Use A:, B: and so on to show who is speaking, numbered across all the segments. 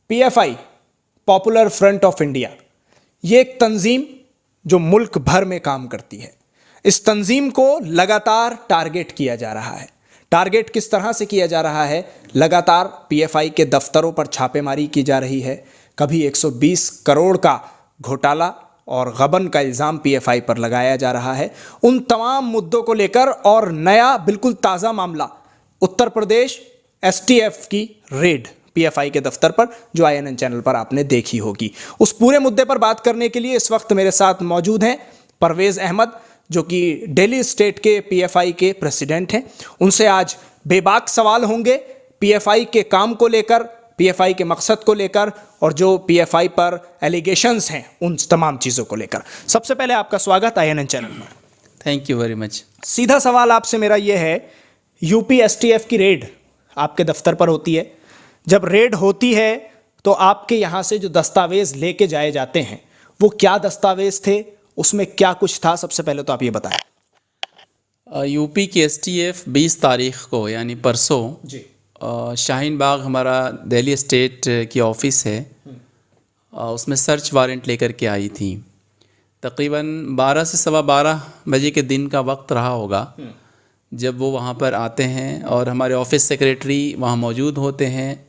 A: PFI, popular front of India, ये एक तंजीम जो मुल्क भर में काम करती है। इस तंजीम को लगातार टारगेट किया जा रहा है। टारगेट किस तरह से किया जा रहा है? लगातार पीएफआई के दफ्तरों पर छापेमारी की जा रही है। कभी 120 करोड़ का घोटाला और गबन का इल्ज़ाम पीएफआई पर लगाया जा रहा है। उन तमाम मुद्दों को लेकर और नया बिल्कुल ताज़ा मामला, उत्तर प्रदेश एसटीएफ की रेड पीएफआई के दफ्तर पर, जो आईएनएन चैनल पर आपने देखी होगी। उस पूरे मुद्दे पर बात करने के लिए इस वक्त मेरे साथ मौजूद हैं परवेज़ अहमद, जो कि दिल्ली स्टेट के पीएफआई के प्रेसिडेंट हैं। उनसे आज बेबाक सवाल होंगे पीएफआई के काम को लेकर, पीएफआई के मकसद को लेकर और जो पीएफआई पर एलिगेशंस हैं उन तमाम चीज़ों को लेकर। सबसे पहले आपका स्वागत आईएनएन चैनल पर।
B: Thank you very much.
A: सीधा सवाल आपसे मेरा ये है, यूपी एसटीएफ की रेड आपके दफ्तर पर होती है। जब रेड होती है तो आपके यहाँ से जो दस्तावेज लेके जाए जाते हैं वो क्या दस्तावेज थे, उसमें क्या कुछ था? सबसे पहले तो आप ये बताएं।
B: यूपी की एसटीएफ 20 तारीख को यानी परसों
A: जी
B: शाहीन बाग हमारा दिल्ली स्टेट की ऑफिस है, उसमें सर्च वारंट लेकर के आई थी। तकरीबन 12 से सवा 12 बजे के दिन का वक्त रहा होगा जब वो वहाँ पर आते हैं और हमारे ऑफिस सेक्रेटरी वहाँ मौजूद होते हैं।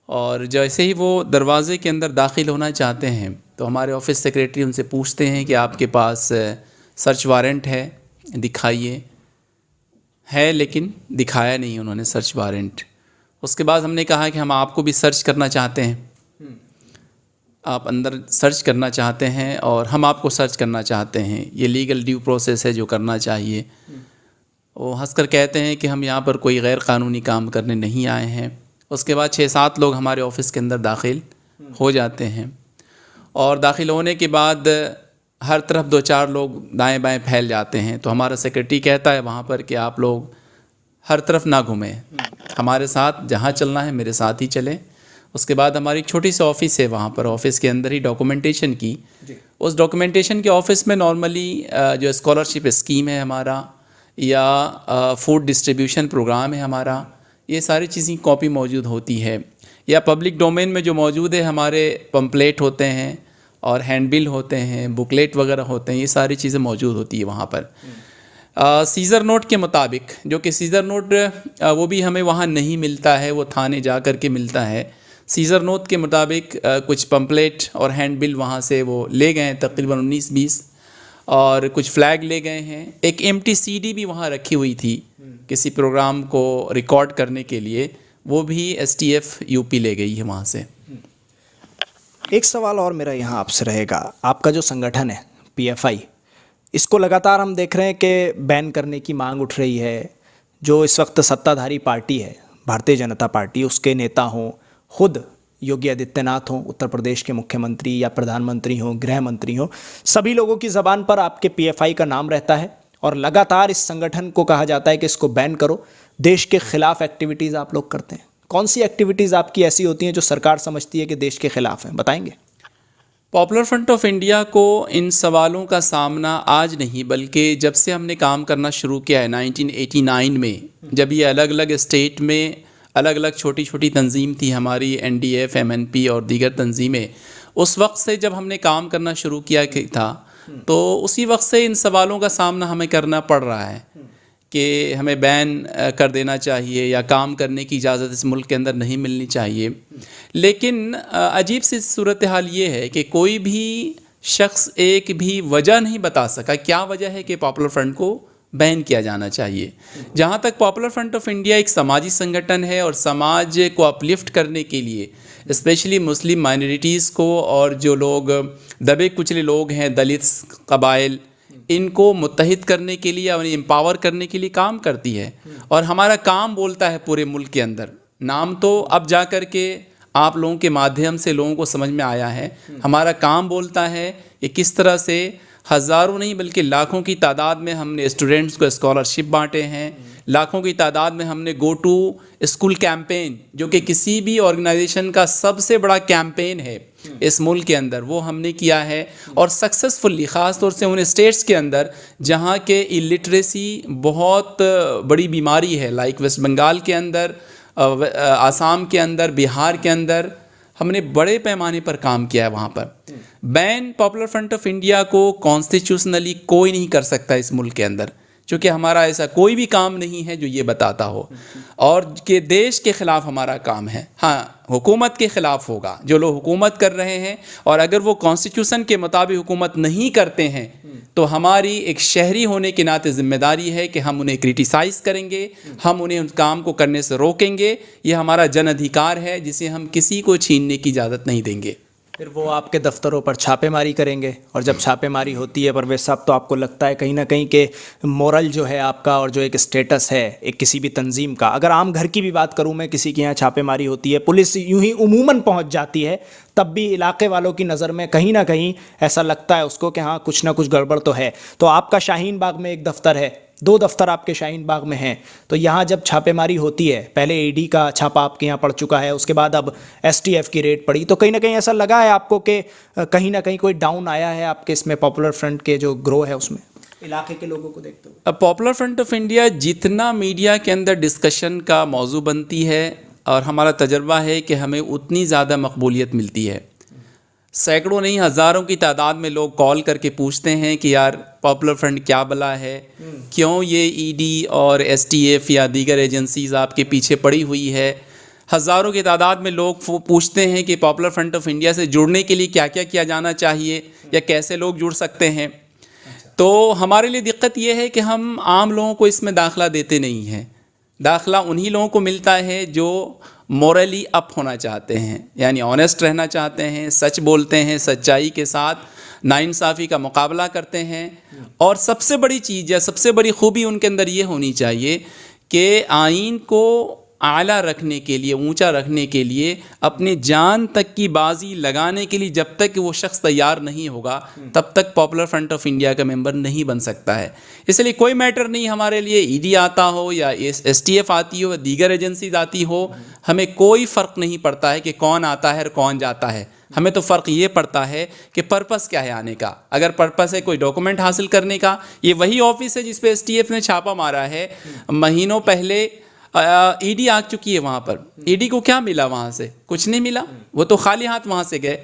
B: और जैसे ही वो दरवाज़े के अंदर दाखिल होना चाहते हैं तो हमारे ऑफिस सेक्रेटरी उनसे पूछते हैं कि आपके पास सर्च वारंट है, दिखाइए। है लेकिन दिखाया नहीं उन्होंने सर्च वारंट। उसके बाद हमने कहा कि हम आपको भी सर्च करना चाहते हैं, आप अंदर सर्च करना चाहते हैं और हम आपको सर्च करना चाहते हैं, ये लीगल ड्यू प्रोसेस है जो करना चाहिए। वो हंसकर कहते हैं कि हम यहाँ पर कोई गैर कानूनी काम करने नहीं आए हैं। उसके बाद 6-7 लोग हमारे ऑफिस के अंदर दाखिल हो जाते हैं और दाखिल होने के बाद हर तरफ 2-4 लोग दाएं बाएं फैल जाते हैं। तो हमारा सेक्रेटरी कहता है वहाँ पर कि आप लोग हर तरफ ना घूमें, हमारे साथ जहाँ चलना है मेरे साथ ही चलें। उसके बाद हमारी छोटी सी ऑफिस है, वहाँ पर ऑफिस के अंदर ही डॉक्यूमेंटेशन की। उस डॉक्यूमेंटेशन के ऑफिस में नॉर्मली जो स्कॉलरशिप स्कीम है हमारा या फूड डिस्ट्रीब्यूशन प्रोग्राम है हमारा, ये सारी चीज़ें कॉपी मौजूद होती है। या पब्लिक डोमेन में जो मौजूद है हमारे पम्पलेट होते हैं और हैंडबिल होते हैं, बुकलेट वगैरह होते हैं, ये सारी चीज़ें मौजूद होती है वहाँ पर। सीज़र नोट के मुताबिक, जो कि सीज़र नोट वो भी हमें वहाँ नहीं मिलता है, वो थाने जा कर के मिलता है। सीज़र नोट के मुताबिक कुछ पम्पलेट और हैंडबिल वहाँ से वो ले गए हैं, तकरीबन 19-20, और कुछ फ्लैग ले गए हैं। एक एम्प्टी सीडी भी वहाँ रखी हुई थी किसी प्रोग्राम को रिकॉर्ड करने के लिए, वो भी एसटीएफ यूपी ले गई है वहाँ से।
A: एक सवाल और मेरा यहाँ आपसे रहेगा, आपका जो संगठन है पीएफआई, इसको लगातार हम देख रहे हैं कि बैन करने की मांग उठ रही है। जो इस वक्त सत्ताधारी पार्टी है भारतीय जनता पार्टी, उसके नेता हों, खुद योगी आदित्यनाथ हों, उत्तर प्रदेश के मुख्यमंत्री या प्रधानमंत्री हों, गृह मंत्री हों, सभी लोगों की ज़बान पर आपके पीएफआई का नाम रहता है और लगातार इस संगठन को कहा जाता है कि इसको बैन करो। देश के खिलाफ एक्टिविटीज़ आप लोग करते हैं। कौन सी एक्टिविटीज़ आपकी ऐसी होती हैं जो सरकार समझती है कि देश के खिलाफ हैं, बताएंगे?
B: पॉपुलर फ्रंट ऑफ इंडिया को इन सवालों का सामना आज नहीं बल्कि जब से हमने काम करना शुरू किया है 1989 में, जब ये अलग अलग स्टेट में अलग अलग छोटी छोटी तंजीम थी हमारी, एनडीएफ, एमएनपी और दीगर तंजीमें, उस वक्त से जब हमने काम करना शुरू किया था तो उसी वक्त से इन सवालों का सामना हमें करना पड़ रहा है कि हमें बैन कर देना चाहिए या काम करने की इजाज़त इस मुल्क के अंदर नहीं मिलनी चाहिए। लेकिन अजीब सी सूरत हाल ये है कि कोई भी शख्स एक भी वजह नहीं बता सका क्या वजह है कि पॉपुलर फ्रंट को बैन किया जाना चाहिए। जहाँ तक पॉपुलर फ्रंट ऑफ इंडिया एक समाजी संगठन है और समाज को अपलिफ्ट करने के लिए, स्पेशली मुस्लिम माइनॉरिटीज़ को और जो लोग दबे कुचले लोग हैं, दलित कबाइल, इनको मुत्तहिद करने के लिए और एम्पावर करने के लिए काम करती है। और हमारा काम बोलता है पूरे मुल्क के अंदर, नाम तो अब जा कर के आप लोगों के माध्यम से लोगों को समझ में आया है। हमारा काम बोलता है कि किस तरह से हज़ारों नहीं बल्कि लाखों की तादाद में हमने स्टूडेंट्स को स्कॉलरशिप बांटे हैं, लाखों की तादाद में हमने गो टू स्कूल कैंपेन, जो कि किसी भी ऑर्गेनाइजेशन का सबसे बड़ा कैंपेन है इस मुल्क के अंदर, वो हमने किया है और सक्सेसफुली, ख़ास तौर से उन स्टेट्स के अंदर जहाँ के इलिटरेसी बहुत बड़ी बीमारी है, लाइक वेस्ट बंगाल के अंदर, आसाम के अंदर, बिहार के अंदर, हमने बड़े पैमाने पर काम किया है वहाँ पर। Ban popular front of India को कॉन्स्टिट्यूशनली कोई नहीं कर सकता इस मुल्क के अंदर, क्योंकि हमारा ऐसा कोई भी काम नहीं है जो ये बताता हो और कि देश के ख़िलाफ़ हमारा काम है। हाँ, हुकूमत के ख़िलाफ़ होगा जो लोग हुकूमत कर रहे हैं, और अगर वो कॉन्स्टिट्यूशन के मुताबिक हुकूमत नहीं करते हैं तो हमारी एक शहरी होने के नाते ज़िम्मेदारी है कि हम उन्हें क्रिटिसाइज़ करेंगे, हम उन्हें उस काम को करने से रोकेंगे। ये हमारा जन अधिकार है जिसे हम किसी को छीनने की इजाज़त नहीं देंगे।
A: फिर वो आपके दफ्तरों पर छापेमारी करेंगे, और जब छापेमारी होती है परवेज़ साहब, तो आपको लगता है कहीं ना कहीं के मोरल जो है आपका और जो एक स्टेटस है एक किसी भी तंजीम का, अगर आम घर की भी बात करूं मैं, किसी के यहाँ छापेमारी होती है, पुलिस यूं ही उमूमन पहुंच जाती है, तब भी इलाके वालों की नज़र में कहीं ना कहीं ऐसा लगता है उसको कि हाँ कुछ ना कुछ गड़बड़ तो है। तो आपका शाहीन बाग में एक दफ्तर है, 2 दफ्तर आपके शाहीन बाग में हैं, तो यहाँ जब छापेमारी होती है, पहले ईडी का छापा आपके यहाँ पड़ चुका है, उसके बाद अब एसटीएफ की रेड पड़ी, तो कहीं ना कहीं ऐसा लगा है आपको कि कहीं ना कहीं कोई डाउन आया है आपके इसमें पॉपुलर फ्रंट के जो ग्रो है उसमें, इलाके के लोगों को देखते हुए?
B: अब पॉपुलर फ्रंट ऑफ इंडिया जितना मीडिया के अंदर डिस्कशन का मौजू बनती है, और हमारा तजर्बा है कि हमें उतनी ज़्यादा मकबूलियत मिलती है। सैकड़ों नहीं हज़ारों की तादाद में लोग कॉल करके पूछते हैं कि यार पॉपुलर फ्रंट क्या बला है, क्यों ये ईडी और एसटीएफ या दीगर एजेंसीज़ आपके पीछे पड़ी हुई है। हज़ारों की तादाद में लोग पूछते हैं कि पॉपुलर फ्रंट ऑफ इंडिया से जुड़ने के लिए क्या क्या किया जाना चाहिए या कैसे लोग जुड़ सकते हैं। तो हमारे लिए दिक्कत ये है कि हम आम लोगों को इसमें दाखिला देते नहीं हैं। दाखिला उन्हीं लोगों को मिलता है जो मोरली अप होना चाहते हैं, यानी ऑनेस्ट रहना चाहते हैं, सच बोलते हैं, सच्चाई के साथ नाइंसाफ़ी का मुकाबला करते हैं। और सबसे बड़ी चीज़ या सबसे बड़ी खूबी उनके अंदर ये होनी चाहिए कि आइन को आला रखने के लिए, ऊंचा रखने के लिए, अपनी जान तक की बाजी लगाने के लिए जब तक वो शख्स तैयार नहीं होगा तब तक पॉपुलर फ्रंट ऑफ इंडिया का मेंबर नहीं बन सकता है। इसलिए कोई मैटर नहीं हमारे लिए ईडी आता हो या एसटीएफ आती हो या दीगर एजेंसीज आती हो, हमें कोई फ़र्क नहीं पड़ता है कि कौन आता है और कौन जाता है। हमें तो फ़र्क ये पड़ता है कि पर्पस क्या है आने का। अगर पर्पस है कोई डॉक्यूमेंट हासिल करने का, ये वही ऑफिस है जिस पे एसटीएफ ने छापा मारा है। महीनों पहले ईडी आ चुकी है वहाँ पर। ईडी को क्या मिला वहाँ से? कुछ नहीं मिला, वो तो खाली हाथ वहाँ से गए।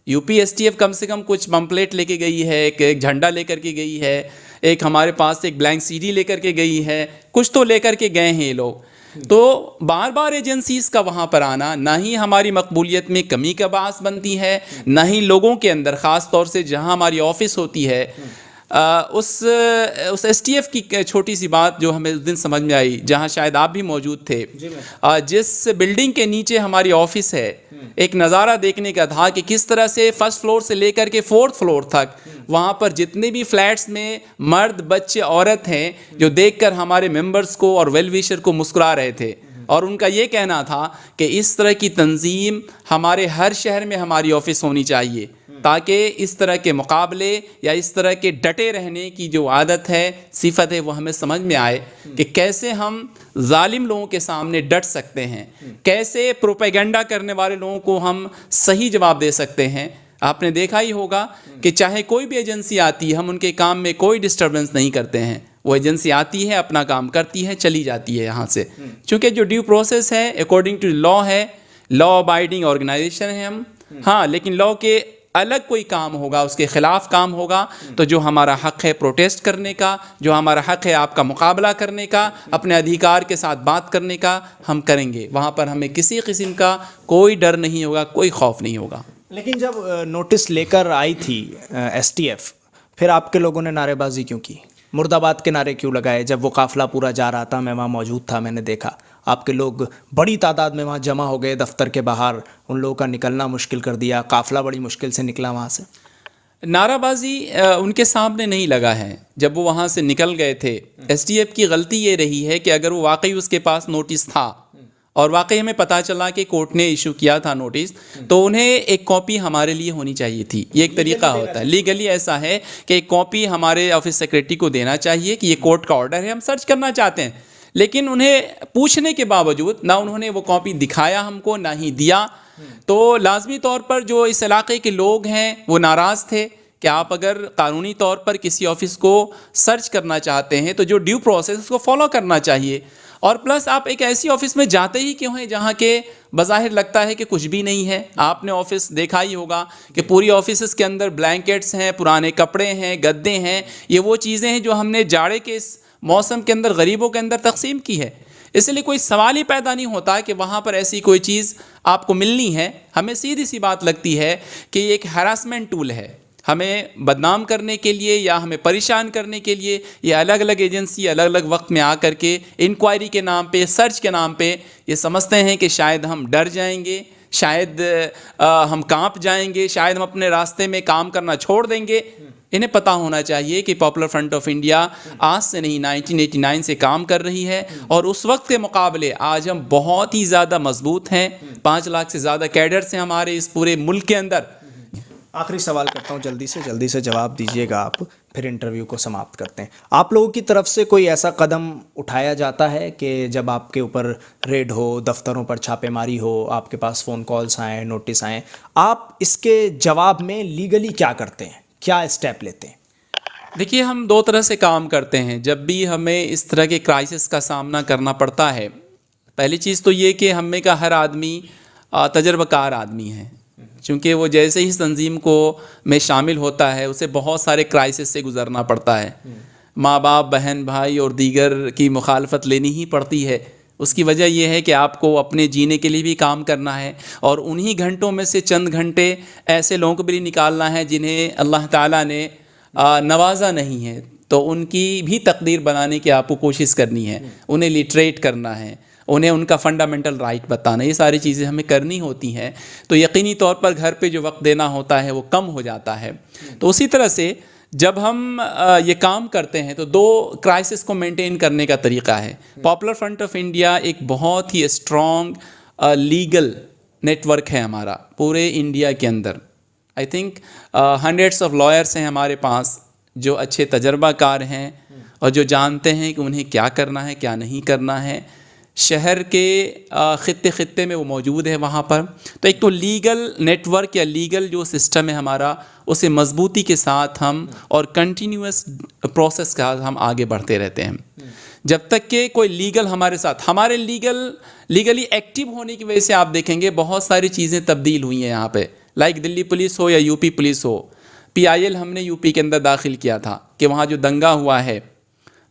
B: यूपी एसटीएफ कम से कम कुछ पम्पलेट लेके गई है, एक झंडा लेकर के गई है, एक हमारे पास एक ब्लैंक सीडी लेकर के गई है, कुछ तो लेकर के गए हैं ये लोग। तो बार बार एजेंसीज़ का वहाँ पर आना ना ही हमारी मकबूलियत में कमी का बास बनती है, ना ही लोगों के अंदर, ख़ास तौर से जहाँ हमारी ऑफिस होती है, उस एसटीएफ की छोटी सी बात जो हमें उस दिन समझ में आई, जहाँ शायद आप भी मौजूद थे, जिस बिल्डिंग के नीचे हमारी ऑफिस है, एक नज़ारा देखने का था कि किस तरह से फर्स्ट फ्लोर से लेकर के 4th फ्लोर तक वहाँ पर जितने भी फ्लैट्स में मर्द, बच्चे, औरत हैं, जो देखकर हमारे मेंबर्स को और वेल विशर को मुस्कुरा रहे थे। और उनका ये कहना था कि इस तरह की तंजीम हमारे हर शहर में हमारी ऑफिस होनी चाहिए, ताकि इस तरह के मुकाबले या इस तरह के डटे रहने की जो आदत है, सिफत है, वो हमें समझ में आए कि कैसे हम जालिम लोगों के सामने डट सकते हैं, कैसे प्रोपेगेंडा करने वाले लोगों को हम सही जवाब दे सकते हैं। आपने देखा ही होगा कि चाहे कोई भी एजेंसी आती है, हम उनके काम में कोई डिस्टर्बेंस नहीं करते हैं। वो एजेंसी आती है, अपना काम करती है, चली जाती है यहाँ से, क्योंकि जो ड्यू प्रोसेस है अकॉर्डिंग टू लॉ है, लॉ अबाइडिंग ऑर्गेनाइजेशन है हम। हाँ, लेकिन लॉ के अलग कोई काम होगा, उसके ख़िलाफ़ काम होगा, तो जो हमारा हक़ है प्रोटेस्ट करने का, जो हमारा हक़ है आपका मुकाबला करने का, अपने अधिकार के साथ बात करने का, हम करेंगे। वहाँ पर हमें किसी किस्म का कोई डर नहीं होगा, कोई खौफ नहीं होगा।
A: लेकिन जब नोटिस लेकर आई थी एसटीएफ, फिर आपके लोगों ने नारेबाजी क्यों की? मुर्दाबाद के नारे क्यों लगाए? जब वो काफ़िला पूरा जा रहा था, मैं वहाँ मौजूद था, मैंने देखा आपके लोग बड़ी तादाद में वहाँ जमा हो गए दफ्तर के बाहर, उन लोगों का निकलना मुश्किल कर दिया, काफ़िला बड़ी मुश्किल से निकला वहाँ से।
B: नाराबाजी उनके सामने नहीं लगा है जब वो वहाँ से निकल गए थे। एसटीएफ की गलती ये रही है कि अगर वो वाकई उसके पास नोटिस था और वाकई हमें पता चला कि कोर्ट ने इशू किया था नोटिस, तो उन्हें एक कॉपी हमारे लिए होनी चाहिए थी। ये एक तरीका होता है, लीगली ऐसा है कि एक कॉपी हमारे ऑफिस सेक्रेटरी को देना चाहिए कि ये कोर्ट का ऑर्डर है, हम सर्च करना चाहते हैं। लेकिन उन्हें पूछने के बावजूद ना उन्होंने वो कॉपी दिखाया हमको, ना ही दिया। तो लाजमी तौर पर जो इस इलाके के लोग हैं वो नाराज़ थे कि आप अगर कानूनी तौर पर किसी ऑफिस को सर्च करना चाहते हैं तो जो ड्यू प्रोसेस उसको फॉलो करना चाहिए। और प्लस आप एक ऐसी ऑफिस में जाते ही क्यों हैं जहाँ के बज़ाहिर लगता है कि कुछ भी नहीं है। आपने ऑफिस देखा ही होगा कि पूरी ऑफिस के अंदर ब्लैंकेट्स हैं, पुराने कपड़े हैं, गद्दे हैं। ये वो चीज़ें हैं जो हमने जाड़े के इस मौसम के अंदर गरीबों के अंदर तकसीम की है। इसलिए कोई सवाल ही पैदा नहीं होता कि वहाँ पर ऐसी कोई चीज़ आपको मिलनी है। हमें सीधी सी बात लगती है कि ये एक हरासमेंट टूल है, हमें बदनाम करने के लिए या हमें परेशान करने के लिए। ये अलग अलग एजेंसी अलग अलग वक्त में आकर के इंक्वायरी के नाम पे, सर्च के नाम पे ये समझते हैं कि शायद हम डर जाएंगे, शायद हम कांप जाएंगे, शायद हम अपने रास्ते में काम करना छोड़ देंगे। इन्हें पता होना चाहिए कि पॉपुलर फ्रंट ऑफ इंडिया आज से नहीं 1989 से काम कर रही है और उस वक्त के मुकाबले आज हम बहुत ही ज़्यादा मजबूत हैं। 5 लाख से ज़्यादा कैडर्स हैं हमारे इस पूरे मुल्क के अंदर।
A: आखिरी सवाल करता हूँ, जल्दी से जवाब दीजिएगा आप, फिर इंटरव्यू को समाप्त करते हैं। आप लोगों की तरफ से कोई ऐसा कदम उठाया जाता है कि जब आपके ऊपर रेड हो, दफ्तरों पर छापेमारी हो, आपके पास फ़ोन कॉल्स आएँ, नोटिस आएँ, आप इसके जवाब में लीगली क्या करते हैं, क्या स्टेप लेते हैं?
B: देखिए, हम 2 तरह से काम करते हैं जब भी हमें इस तरह के क्राइसिस का सामना करना पड़ता है। पहली चीज़ तो ये कि हम में का हर आदमी तजर्बाकार आदमी है, क्योंकि वो जैसे ही तंजीम को में शामिल होता है उसे बहुत सारे क्राइसिस से गुज़रना पड़ता है। माँ बाप, बहन भाई और दीगर की मुखालफत लेनी ही पड़ती है। उसकी वजह यह है कि आपको अपने जीने के लिए भी काम करना है और उन्हीं घंटों में से चंद घंटे ऐसे लोगों को भी निकालना है जिन्हें अल्लाह ताला ने नवाजा नहीं है, तो उनकी भी तकदीर बनाने की आपको कोशिश करनी है। उन्हें लिटरेट करना है, उन्हें उनका फंडामेंटल राइट बताना, ये सारी चीज़ें हमें करनी होती हैं। तो यकीनी तौर पर घर पे जो वक्त देना होता है वो कम हो जाता है। तो उसी तरह से जब हम ये काम करते हैं तो 2 क्राइसिस को मेंटेन करने का तरीका है। पॉपुलर फ्रंट ऑफ इंडिया एक बहुत ही स्ट्रॉन्ग लीगल नेटवर्क है हमारा पूरे इंडिया के अंदर। I think hundreds of lawyers हैं हमारे पास जो अच्छे तजर्बाकार हैं और जो जानते हैं कि उन्हें क्या करना है, क्या नहीं करना है। शहर के ख़ित्ते में वो मौजूद है वहाँ पर। तो एक तो लीगल नेटवर्क या लीगल जो सिस्टम है हमारा, उसे मजबूती के साथ हम और कंटिन्यूस प्रोसेस के साथ हम आगे बढ़ते रहते हैं जब तक कि कोई लीगल हमारे साथ, हमारे लीगली एक्टिव होने की वजह से आप देखेंगे बहुत सारी चीज़ें तब्दील हुई हैं यहाँ पे। लाइक दिल्ली पुलिस हो या यूपी पुलिस हो, PIL हमने यूपी के अंदर दाखिल किया था कि वहाँ जो दंगा हुआ है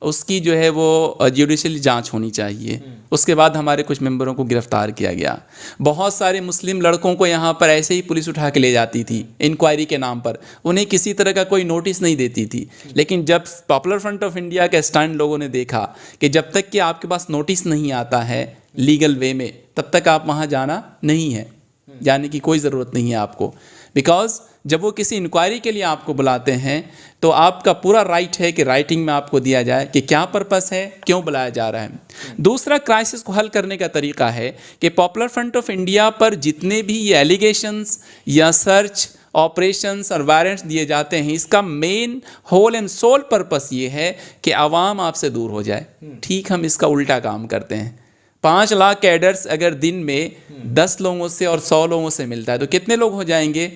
B: उसकी जो है वो जुडिशली जांच होनी चाहिए। उसके बाद हमारे कुछ मेंबरों को गिरफ्तार किया गया। बहुत सारे मुस्लिम लड़कों को यहाँ पर ऐसे ही पुलिस उठा के ले जाती थी इंक्वायरी के नाम पर, उन्हें किसी तरह का कोई नोटिस नहीं देती थी। लेकिन जब पॉपुलर फ्रंट ऑफ इंडिया के स्टैंड लोगों ने देखा कि जब तक कि आपके पास नोटिस नहीं आता है लीगल वे में, तब तक आप वहाँ जाना नहीं है, जाने की कोई ज़रूरत नहीं है आपको। बिकॉज जब वो किसी इंक्वायरी के लिए आपको बुलाते हैं तो आपका पूरा राइट है कि राइटिंग में आपको दिया जाए कि क्या पर्पस है, क्यों बुलाया जा रहा है। दूसरा क्राइसिस को हल करने का तरीका है कि पॉपुलर फ्रंट ऑफ इंडिया पर जितने भी ये एलिगेशंस या सर्च ऑपरेशंस और वारंट्स दिए जाते हैं, इसका main whole and soul purpose ये है कि आवाम आपसे दूर हो जाए। ठीक हम इसका उल्टा काम करते हैं। 5 लाख कैडर्स अगर दिन में 10 लोगों से और 100 लोगों से मिलता है तो कितने लोग हो जाएंगे?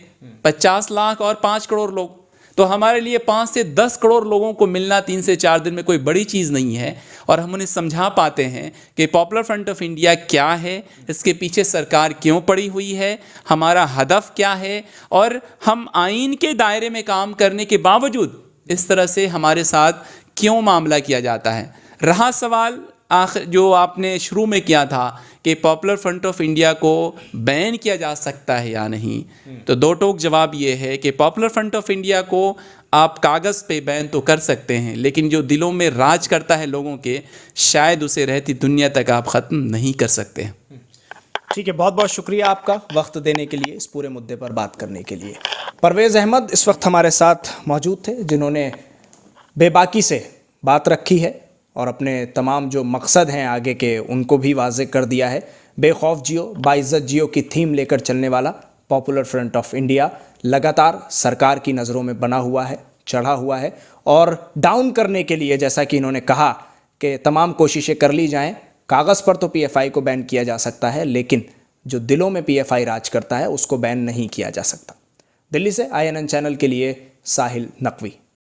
B: 50 लाख और 5 करोड़ लोग। तो हमारे लिए 5 से 10 करोड़ लोगों को मिलना 3 से 4 दिन में कोई बड़ी चीज़ नहीं है। और हम उन्हें समझा पाते हैं कि पॉपुलर फ्रंट ऑफ इंडिया क्या है, इसके पीछे सरकार क्यों पड़ी हुई है, हमारा हदफ क्या है, और हम आइन के दायरे में काम करने के बावजूद इस तरह से हमारे साथ क्यों मामला किया जाता है। रहा सवाल आखिर जो आपने शुरू में किया था कि पॉपुलर फ्रंट ऑफ इंडिया को बैन किया जा सकता है या नहीं, तो 2 टोक जवाब ये है कि पॉपुलर फ्रंट ऑफ इंडिया को आप कागज़ पे बैन तो कर सकते हैं, लेकिन जो दिलों में राज करता है लोगों के, शायद उसे रहती दुनिया तक आप ख़त्म नहीं कर सकते।
A: ठीक है, बहुत बहुत शुक्रिया आपका वक्त देने के लिए, इस पूरे मुद्दे पर बात करने के लिए। परवेज़ अहमद इस वक्त हमारे साथ मौजूद थे, जिन्होंने बेबाकी से बात रखी है और अपने तमाम जो मकसद हैं आगे के उनको भी वाज़े कर दिया है। बेखौफ जियो, बाइज़्ज़त जियो की थीम लेकर चलने वाला पॉपुलर फ्रंट ऑफ इंडिया लगातार सरकार की नज़रों में बना हुआ है, चढ़ा हुआ है, और डाउन करने के लिए जैसा कि इन्होंने कहा कि तमाम कोशिशें कर ली जाएं। कागज़ पर तो PFI को बैन किया जा सकता है, लेकिन जो दिलों में PFI राज करता है उसको बैन नहीं किया जा सकता। दिल्ली से INN चैनल के लिए साहिल नकवी।